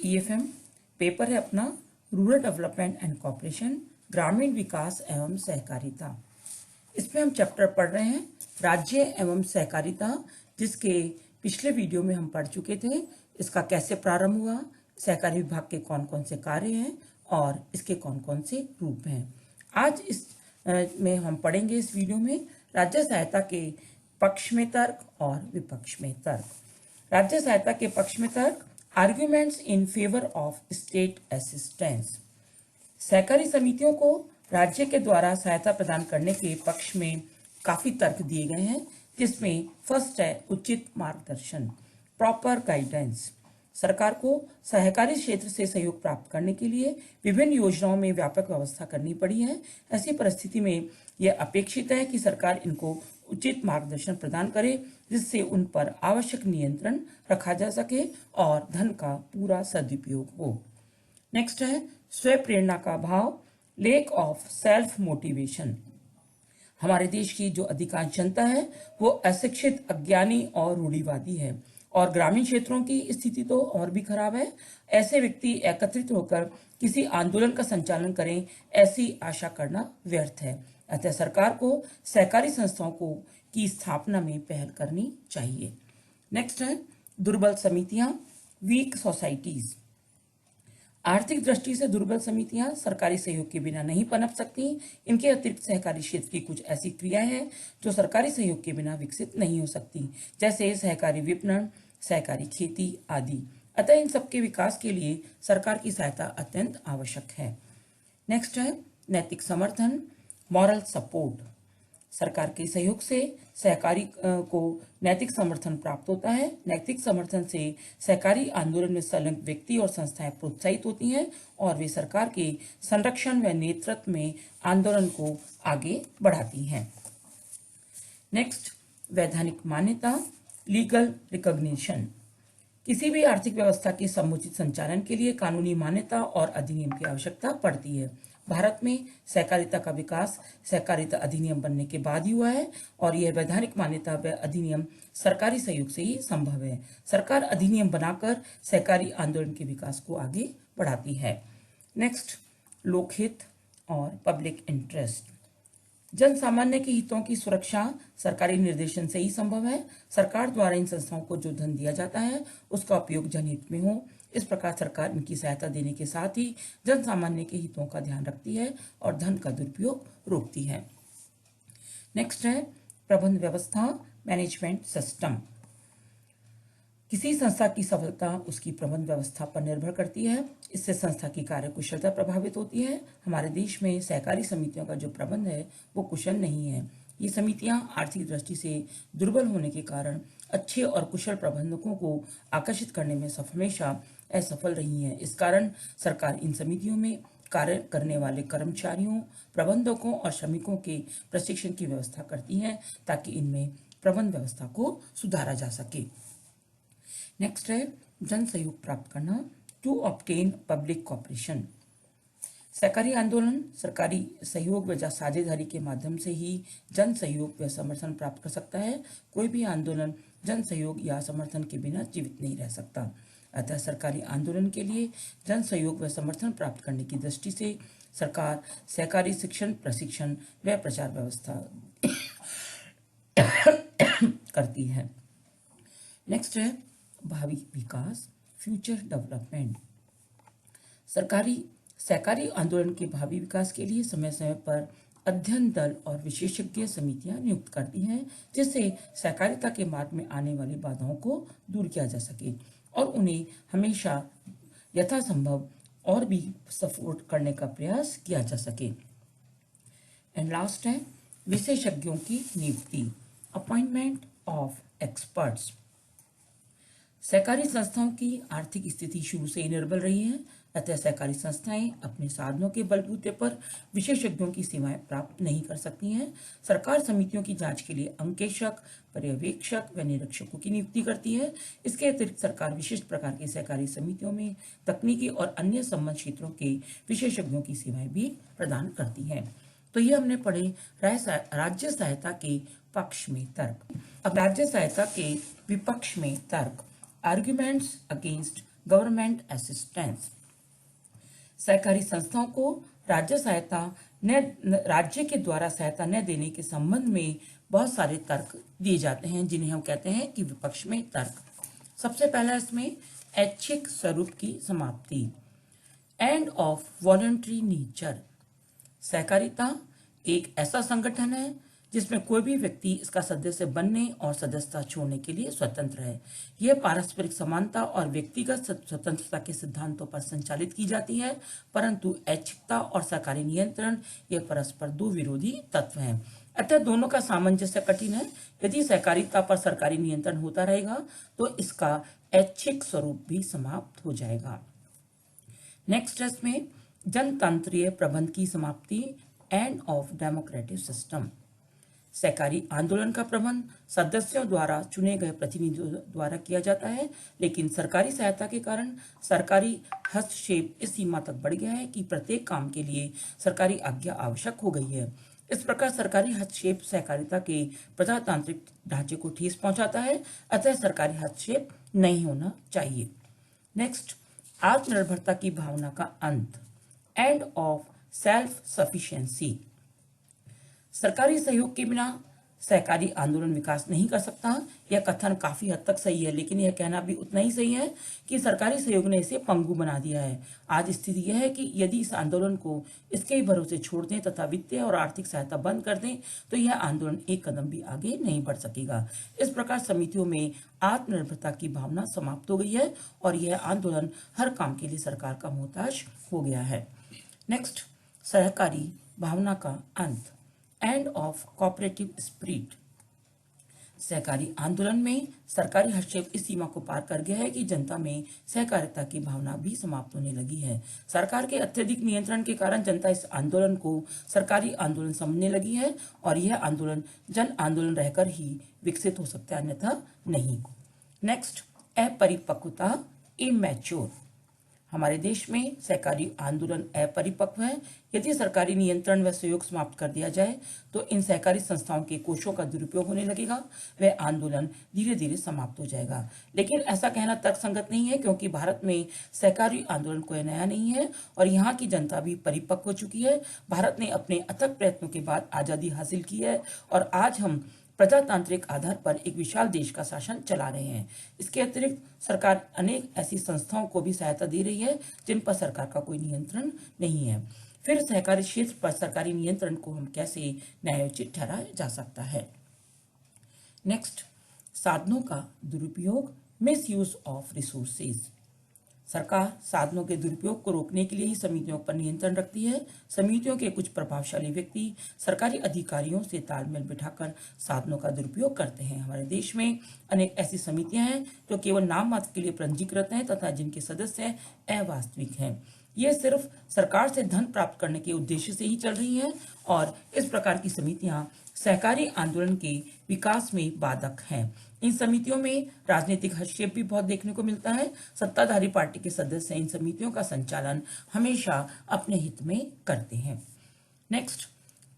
TFM paper है अपना rural development and corporation, ग्रामीण विकास एवं सहकारिता। इसमें हम चैप्टर पढ़ रहे हैं राज्य एवं सहकारिता, जिसके पिछले वीडियो में हम पढ़ चुके थे। इसका कैसे प्रारंभ हुआ, सहकारी विभाग के कौन कौन से कार्य हैं और इसके कौन कौन से रूप हैं। आज इस में हम पढ़ेंगे इस वीडियो में राज्य सहायता के पक्ष में तर्क और विपक्ष में तर्क। राज्य सहायता के पक्ष में तर्क, arguments in favour of state assistance. सहकारी समितियों को राज्य के द्वारा सहायता प्रदान करने के पक्ष में काफी तर्क दिए गए हैं, जिसमें फर्स्ट है उचित मार्गदर्शन, प्रॉपर गाइडेंस। सरकार को सहकारी क्षेत्र से सहयोग प्राप्त करने के लिए विभिन्न योजनाओं में व्यापक व्यवस्था करनी पड़ी है। ऐसी परिस्थिति में यह अपेक्षित है कि सरकार इनको उचित मार्गदर्शन प्रदान करे, जिससे उन पर आवश्यक नियंत्रण रखा जा सके और धन का पूरा सदुपयोग हो। नेक्स्ट है स्वयं प्रेरणा का अभाव, लेक ऑफ सेल्फ मोटिवेशन। हमारे देश की जो अधिकांश जनता है वो अशिक्षित, अज्ञानी और रूढ़िवादी है, और ग्रामीण क्षेत्रों की स्थिति तो और भी खराब है। ऐसे व्यक्ति एकत्रित होकर किसी आंदोलन का संचालन करें, ऐसी आशा करना व्यर्थ है। अतः सरकार को सहकारी संस्थाओं को की स्थापना में पहल करनी चाहिए। नेक्स्ट है दुर्बल समितियां, वीक सोसाइटीज। आर्थिक दृष्टि से दुर्बल समितियां सरकारी सहयोग के बिना नहीं पनप सकती। इनके अतिरिक्त सहकारी क्षेत्र की कुछ ऐसी क्रियाएं हैं जो सरकारी सहयोग के बिना विकसित नहीं हो सकती, जैसे सहकारी विपणन, सहकारी खेती आदि। अतः इन सबके विकास के लिए सरकार की सहायता अत्यंत आवश्यक है। नेक्स्ट है नैतिक समर्थन, मॉरल सपोर्ट। सरकार के सहयोग से सहकारी को नैतिक समर्थन प्राप्त होता है। नैतिक समर्थन से सहकारी आंदोलन में संलग्न व्यक्ति और संस्थाएं प्रोत्साहित होती हैं और वे सरकार के संरक्षण व नेतृत्व में आंदोलन को आगे बढ़ाती हैं। नेक्स्ट वैधानिक मान्यता, लीगल रिकॉग्निशन। किसी भी आर्थिक व्यवस्था के समुचित संचालन के लिए कानूनी मान्यता और अधिनियम की आवश्यकता पड़ती है। भारत में सहकारिता का विकास सहकारिता अधिनियम बनने के बाद ही हुआ है, और यह वैधानिक मान्यता व अधिनियम सरकारी सहयोग से ही संभव है। सरकार अधिनियम बनाकर सहकारी आंदोलन के विकास को आगे बढ़ाती है। नेक्स्ट लोकहित और पब्लिक इंटरेस्ट। जन सामान्य के हितों की सुरक्षा सरकारी निर्देशन से ही संभव है। सरकार द्वारा इन संस्थाओं को जो धन दिया जाता है उसका उपयोग जनहित में हो। इस प्रकार सरकार इनकी सहायता देने के साथ ही जन सामान्य के हितों का ध्यान रखती है और धन का दुरुपयोग रोकती है। नेक्स्ट है प्रबंध व्यवस्था, मैनेजमेंट सिस्टम। किसी संस्था की सफलता उसकी प्रबंध व्यवस्था पर निर्भर करती है। इससे संस्था की कार्यकुशलता प्रभावित होती है। हमारे देश में सहकारी समितियों का जो प्रबंध है वो कुशल नहीं है। ये समितियां आर्थिक दृष्टि से दुर्बल होने के कारण अच्छे और कुशल प्रबंधकों को आकर्षित करने में हमेशा असफल रही हैं। इस कारण सरकार इन समितियों में कार्य करने वाले कर्मचारियों, प्रबंधकों और श्रमिकों के प्रशिक्षण की व्यवस्था करती है, ताकि इनमें प्रबंध व्यवस्था को सुधारा जा सके। नेक्स्ट है जन सहयोग प्राप्त करना, टू ऑब्टेन पब्लिक कॉपरेशन। सहकारी आंदोलन सरकारी सहयोग व साझेदारी के माध्यम से ही जन सहयोग व समर्थन प्राप्त कर सकता है। कोई भी आंदोलन जन सहयोग या समर्थन के बिना जीवित नहीं रह सकता। अतः सरकारी आंदोलन के लिए जन सहयोग व समर्थन प्राप्त करने की दृष्टि से सरकार सहकारी शिक्षण, प्रशिक्षण व प्रचार व्यवस्था करती है। नेक्स्ट है भावी विकास, फ्यूचर डेवलपमेंट। सहकारी आंदोलन के भावी विकास के लिए समय समय पर अध्ययन दल और विशेषज्ञ समितियां नियुक्त करती हैं, जिससे सहकारिता के मार्ग में आने वाली बाधाओं को दूर किया जा सके और उन्हें हमेशा यथासंभव और भी सपोर्ट करने का प्रयास किया जा सके। एंड लास्ट है विशेषज्ञों की नियुक्ति, अपॉइंटमेंट ऑफ एक्सपर्ट्स। सहकारी संस्थाओं की आर्थिक स्थिति शुरू से ही निर्बल रही है। अतः सहकारी संस्थाएं अपने साधनों के बलबूते पर विशेषज्ञों की सेवाएं प्राप्त नहीं कर सकती हैं। सरकार समितियों की जांच के लिए अंकेशक, पर्यवेक्षक व निरीक्षकों की नियुक्ति करती है। इसके अतिरिक्त सरकार विशिष्ट प्रकार की सहकारी समितियों में तकनीकी और अन्य संबंध क्षेत्रों के विशेषज्ञों की सेवाएं भी प्रदान करती है। तो ये हमने पढ़े राज्य सहायता के पक्ष में तर्क। अब राज्य सहायता के विपक्ष में तर्क, आर्ग्यूमेंट्स अगेंस्ट गवर्नमेंट असिस्टेंस। सहकारी संस्थाओं को राज्य के द्वारा सहायता न देने के संबंध में बहुत सारे तर्क दिए जाते हैं, जिन्हें हम कहते हैं कि विपक्ष में तर्क। सबसे पहला इसमें ऐच्छिक स्वरूप की समाप्ति, एंड ऑफ वॉलंटरी नेचर। सहकारिता एक ऐसा संगठन है जिसमें कोई भी व्यक्ति इसका सदस्य बनने और सदस्यता छोड़ने के लिए स्वतंत्र है। यह पारस्परिक समानता और व्यक्तिगत स्वतंत्रता के सिद्धांतों पर संचालित की जाती है, परंतु ऐच्छिकता और सरकारी नियंत्रण ये परस्पर दो विरोधी तत्व हैं। अतः दोनों का सामंजस्य कठिन है। यदि सहकारिता पर सरकारी नियंत्रण होता रहेगा तो इसका ऐच्छिक स्वरूप भी समाप्त हो जाएगा। नेक्स्ट है इसमें जनतंत्रीय प्रबंध की समाप्ति, एंड ऑफ डेमोक्रेटिक सिस्टम। सहकारी आंदोलन का प्रबंध सदस्यों द्वारा चुने गए प्रतिनिधियों द्वारा किया जाता है, लेकिन सरकारी सहायता के कारण सरकारी हस्तक्षेप इस सीमा तक बढ़ गया है कि प्रत्येक काम के लिए सरकारी आज्ञा आवश्यक हो गई है। इस प्रकार सरकारी हस्तक्षेप सहकारिता के प्रजातांत्रिक ढांचे को ठेस पहुंचाता है, अतः सरकारी हस्तक्षेप नहीं होना चाहिए। नेक्स्ट, आत्मनिर्भरता की भावना का अंत, एंड ऑफ सेल्फ सफिशिएंसी। सरकारी सहयोग के बिना सहकारी आंदोलन विकास नहीं कर सकता। यह कथन काफी हद तक सही है, लेकिन यह कहना भी उतना ही सही है कि सरकारी सहयोग ने इसे पंगु बना दिया है। आज स्थिति यह है कि यदि इस आंदोलन को इसके ही भरोसे छोड़ दें तथा वित्तीय और आर्थिक सहायता बंद कर दें तो यह आंदोलन एक कदम भी आगे नहीं बढ़ सकेगा। इस प्रकार समितियों में आत्मनिर्भरता की भावना समाप्त हो गई है और यह आंदोलन हर काम के लिए सरकार का मोहताज हो गया है। नेक्स्ट, सहकारी भावना का अंत, एंड ऑफ कोऑपरेटिव स्पिरिट। सहकारी आंदोलन में सरकारी हस्तक्षेप इस सीमा को पार कर गया है कि जनता में सहकारिता की भावना भी समाप्त होने लगी है। सरकार के अत्यधिक नियंत्रण के कारण जनता इस आंदोलन को सरकारी आंदोलन समझने लगी है और यह आंदोलन जन आंदोलन रहकर ही विकसित हो सकता है, अन्यथा नहीं। नेक्स्ट, अपरिपक्वता, इमैच्योर। हमारे देश में सहकारी आंदोलन अपरिपक्व है। यदि सरकारी नियंत्रण व सहयोग समाप्त कर दिया जाए तो इन सहकारी संस्थाओं के कोषों का दुरुपयोग होने लगेगा, वह आंदोलन धीरे धीरे समाप्त हो जाएगा। लेकिन ऐसा कहना तर्कसंगत नहीं है, क्योंकि भारत में सहकारी आंदोलन कोई नया नहीं है और यहाँ की जनता भी परिपक्व हो चुकी है। भारत ने अपने अथक प्रयत्नों के बाद आजादी हासिल की है और आज हम प्रजातांत्रिक आधार पर एक विशाल देश का शासन चला रहे हैं। इसके अतिरिक्त सरकार अनेक ऐसी संस्थाओं को भी सहायता दे रही है जिन पर सरकार का कोई नियंत्रण नहीं है। फिर सहकारी क्षेत्र पर सरकारी नियंत्रण को हम कैसे न्यायोचित ठहराया जा सकता है। नेक्स्ट, साधनों का दुरुपयोग, मिसयूज ऑफ रिसोर्सेज। सरकार साधनों के दुरुपयोग को रोकने के लिए ही समितियों पर नियंत्रण रखती है। समितियों के कुछ प्रभावशाली व्यक्ति सरकारी अधिकारियों से तालमेल बिठाकर साधनों का दुरुपयोग करते हैं। हमारे देश में अनेक ऐसी समितियां हैं जो केवल नाम मात्र के लिए पंजीकृत हैं तथा जिनके सदस्य अवास्तविक हैं। ये सिर्फ सरकार से धन प्राप्त करने के उद्देश्य से ही चल रही हैं और इस प्रकार की समितियां सहकारी आंदोलन के विकास में बाधक हैं। इन समितियों में राजनीतिक हस्तक्षेप भी बहुत देखने को मिलता है। सत्ताधारी पार्टी के सदस्य इन समितियों का संचालन हमेशा अपने हित में करते हैं। नेक्स्ट,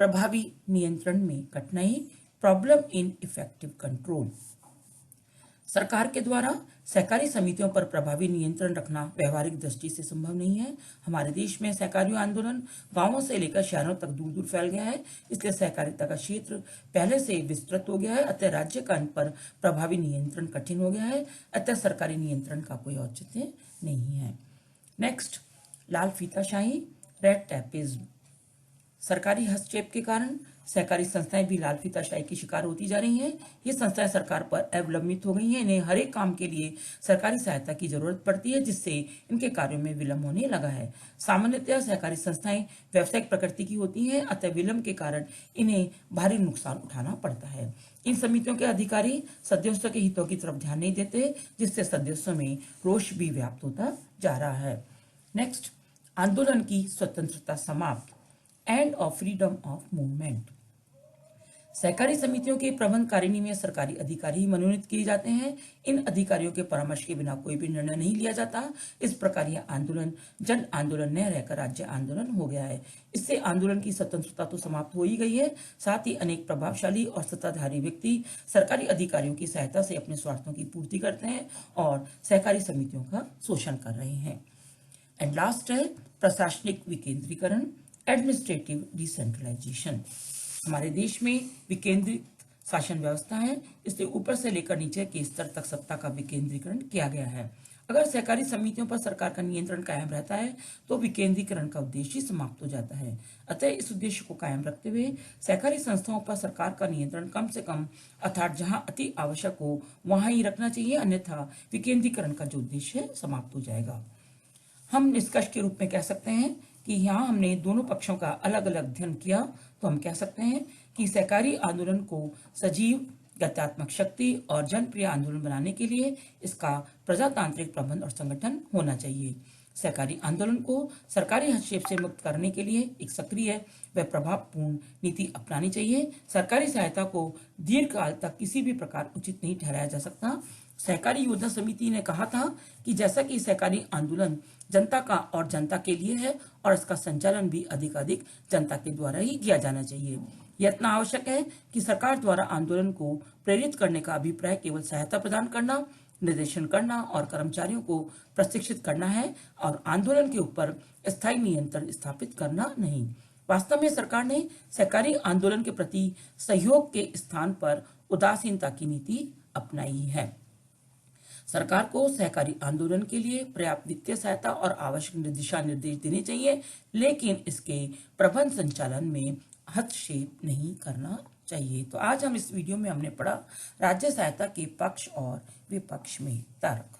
प्रभावी नियंत्रण में कठिनाई, प्रॉब्लम इन इफेक्टिव कंट्रोल। सरकार के द्वारा सहकारी समितियों पर प्रभावी नियंत्रण रखना व्यवहारिक दृष्टि से संभव नहीं है। हमारे देश में सहकारी आंदोलन गांवों से लेकर शहरों तक दूर दूर फैल गया है, इसलिए सहकारिता का क्षेत्र पहले से विस्तृत हो गया है। अतः राज्य का इन पर प्रभावी नियंत्रण कठिन हो गया है। अतः सरकारी नियंत्रण का कोई औचित्य नहीं है। नेक्स्ट, लाल फीताशाही, रेड टैपिज्म। सरकारी हस्तक्षेप के कारण सहकारी संस्थाएं भी लाल फीताशाही की शिकार होती जा रही हैं। ये संस्थाएं सरकार पर अवलंबित हो गई हैं। इन्हें हर एक काम के लिए सरकारी सहायता की जरूरत पड़ती है, जिससे इनके कार्यों में विलंब होने लगा है। सामान्यतः सहकारी संस्थाएं व्यावसायिक प्रकृति की होती हैं, अतः विलंब के कारण इन्हें भारी नुकसान उठाना पड़ता है। इन समितियों के अधिकारी सदस्यों के हितों की तरफ ध्यान नहीं देते, जिससे सदस्यों में रोष भी व्याप्त होता जा रहा है। नेक्स्ट, आंदोलन की स्वतंत्रता समाप्त, end of freedom of movement. सहकारी समितियों की प्रबंधकारिणी में सरकारी अधिकारी ही मनोनीत किए जाते हैं। इन अधिकारियों के परामर्श के बिना कोई भी निर्णय नहीं लिया जाता। इस प्रकार यह आंदोलन जन आंदोलन न रहकर राज्य आंदोलन हो गया है। इससे आंदोलन की स्वतंत्रता तो समाप्त हो ही गई है, साथ ही अनेक प्रभावशाली और सत्ताधारी व्यक्ति सरकारी अधिकारियों की सहायता से अपने स्वार्थों की पूर्ति करते हैं और सहकारी समितियों का शोषण कर रहे हैं। एंड लास्ट है प्रशासनिक विकेंद्रीकरण, एडमिनिस्ट्रेटिव डिसेंट्रलाइजेशन। हमारे देश में विकेंद्रित शासन व्यवस्था है, इसलिए ऊपर से लेकर नीचे के स्तर तक सत्ता का विकेंद्रीकरण किया गया है। अगर सहकारी समितियों पर सरकार का नियंत्रण कायम रहता है तो विकेंद्रीकरण का उद्देश्य ही समाप्त हो जाता है। अतः इस उद्देश्य को कायम रखते हुए सहकारी संस्थाओं पर सरकार का नियंत्रण कम से कम अर्थात जहां अति आवश्यक हो वहां ही रखना चाहिए, अन्यथा विकेंद्रीकरण का जो उद्देश्य है समाप्त हो जाएगा। हम निष्कर्ष के रूप में कह सकते हैं कि यहाँ हमने दोनों पक्षों का अलग अलग अध्ययन किया, तो हम कह सकते हैं कि सहकारी आंदोलन को सजीव गत्यात्मक शक्ति और जनप्रिय आंदोलन बनाने के लिए इसका प्रजातांत्रिक प्रबंध और संगठन होना चाहिए। सहकारी आंदोलन को सरकारी हस्तक्षेप से मुक्त करने के लिए एक सक्रिय व प्रभावपूर्ण नीति अपनानी चाहिए। सरकारी सहायता को दीर्घकाल तक किसी भी प्रकार उचित नहीं ठहराया जा सकता। सहकारी योजना समिति ने कहा था कि जैसा कि सहकारी आंदोलन जनता का और जनता के लिए है और इसका संचालन भी अधिकाधिक जनता के द्वारा ही किया जाना चाहिए। यह इतना आवश्यक है कि सरकार द्वारा आंदोलन को प्रेरित करने का अभिप्राय केवल सहायता प्रदान करना, निर्देशन करना और कर्मचारियों को प्रशिक्षित करना है और आंदोलन के ऊपर स्थायी नियंत्रण स्थापित करना नहीं। वास्तव में सरकार ने सहकारी आंदोलन के प्रति सहयोग के स्थान पर उदासीनता की नीति अपनाई है। सरकार को सहकारी आंदोलन के लिए पर्याप्त वित्तीय सहायता और आवश्यक दिशा निर्देश देने चाहिए, लेकिन इसके प्रबंध संचालन में हस्तक्षेप नहीं करना चाहिए। तो आज हम इस वीडियो में हमने पढ़ा राज्य सहायता के पक्ष और विपक्ष में तर्क।